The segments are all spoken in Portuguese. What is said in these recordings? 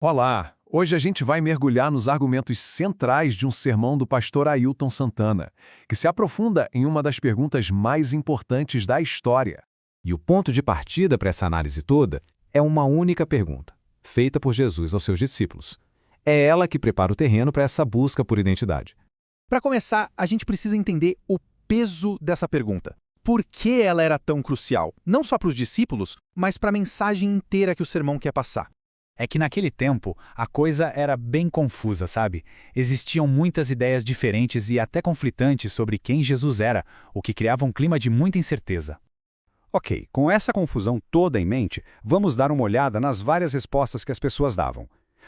Olá! Hoje a gente vai mergulhar nos argumentos centrais de um sermão do pastor Ailton Santana, que se aprofunda em uma das perguntas mais importantes da história. E o ponto de partida para essa análise toda é uma única pergunta, feita por Jesus aos seus discípulos. É ela que prepara o terreno para essa busca por identidade. Para começar, a gente precisa entender o peso dessa pergunta. Por que ela era tão crucial? Não só para os discípulos, mas para a mensagem inteira que o sermão quer passar. É que naquele tempo a coisa era bem confusa, sabe? Existiam muitas ideias diferentes e até conflitantes sobre quem Jesus era, o que criava um clima de muita incerteza. Ok, com essa confusão toda em mente, vamos dar uma olhada nas várias respostas que as pessoas davam.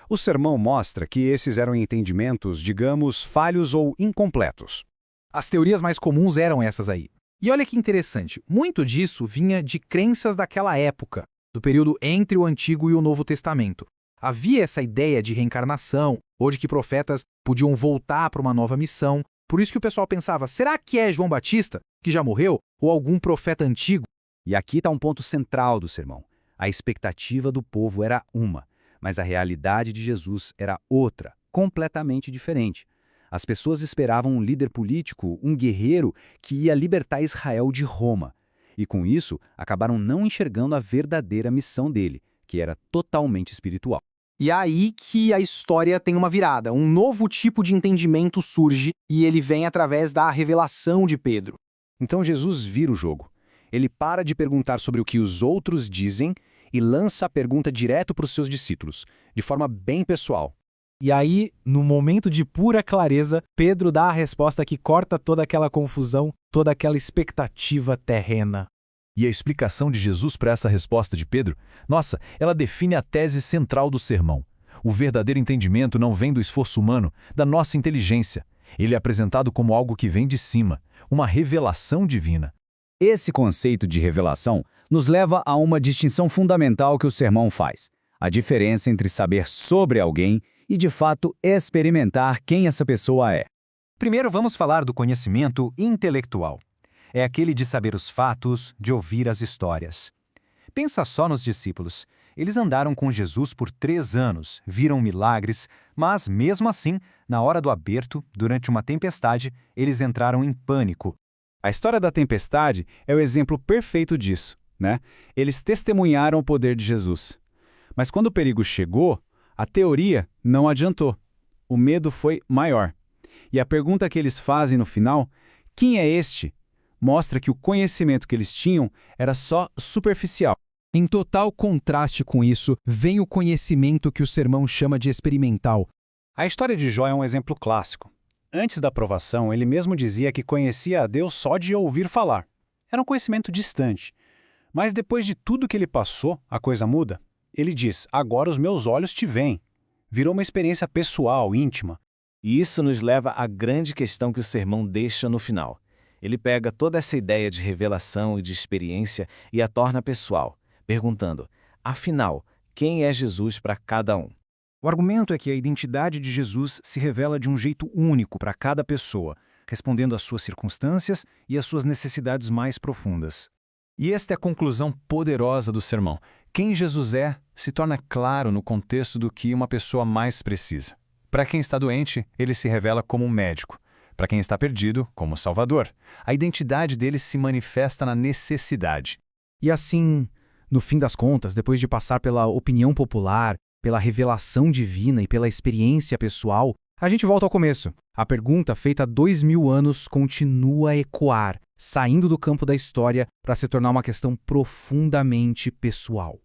O sermão mostra que esses eram entendimentos, digamos, falhos ou incompletos. As teorias mais comuns eram essas aí. E olha que interessante, muito disso vinha de crenças daquela época, do período entre o Antigo e o Novo Testamento. Havia essa ideia de reencarnação, ou de que profetas podiam voltar para uma nova missão. Por isso que o pessoal pensava, será que é João Batista, que já morreu, ou algum profeta antigo? E aqui está um ponto central do sermão. A expectativa do povo era uma, mas a realidade de Jesus era outra, completamente diferente. As pessoas esperavam um líder político, um guerreiro que ia libertar Israel de Roma. E com isso, acabaram não enxergando a verdadeira missão dele, que era totalmente espiritual. E é aí que a história tem uma virada. Um novo tipo de entendimento surge e ele vem através da revelação de Pedro. Então Jesus vira o jogo. Ele para de perguntar sobre o que os outros dizem e lança a pergunta direto para os seus discípulos, de forma bem pessoal. E aí, no momento de pura clareza, Pedro dá a resposta que corta toda aquela confusão, toda aquela expectativa terrena. E a explicação de Jesus para essa resposta de Pedro, nossa, ela define a tese central do sermão. O verdadeiro entendimento não vem do esforço humano, da nossa inteligência. Ele é apresentado como algo que vem de cima, uma revelação divina. Esse conceito de revelação nos leva a uma distinção fundamental que o sermão faz. A diferença entre saber sobre alguém e, de fato, experimentar quem essa pessoa é. Primeiro vamos falar do conhecimento intelectual. É aquele de saber os fatos, de ouvir as histórias. Pensa só nos discípulos. Eles andaram com Jesus por 3 anos, viram milagres, mas, mesmo assim, na hora do aperto, durante uma tempestade, eles entraram em pânico. A história da tempestade é o exemplo perfeito disso, né? Eles testemunharam o poder de Jesus. Mas quando o perigo chegou, a teoria não adiantou. O medo foi maior. E a pergunta que eles fazem no final, quem é este? Mostra que o conhecimento que eles tinham era só superficial. Em total contraste com isso, vem o conhecimento que o sermão chama de experimental. A história de Jó é um exemplo clássico. Antes da provação, ele mesmo dizia que conhecia a Deus só de ouvir falar. Era um conhecimento distante. Mas depois de tudo que ele passou, a coisa muda. Ele diz, agora os meus olhos te veem. Virou uma experiência pessoal, íntima. E isso nos leva à grande questão que o sermão deixa no final. Ele pega toda essa ideia de revelação e de experiência e a torna pessoal, perguntando, afinal, quem é Jesus para cada um? O argumento é que a identidade de Jesus se revela de um jeito único para cada pessoa, respondendo às suas circunstâncias e às suas necessidades mais profundas. E esta é a conclusão poderosa do sermão. Quem Jesus é se torna claro no contexto do que uma pessoa mais precisa. Para quem está doente, ele se revela como um médico. Para quem está perdido, como Salvador. A identidade dele se manifesta na necessidade. E assim, no fim das contas, depois de passar pela opinião popular, pela revelação divina e pela experiência pessoal, a gente volta ao começo. A pergunta feita há 2000 anos continua a ecoar, saindo do campo da história para se tornar uma questão profundamente pessoal.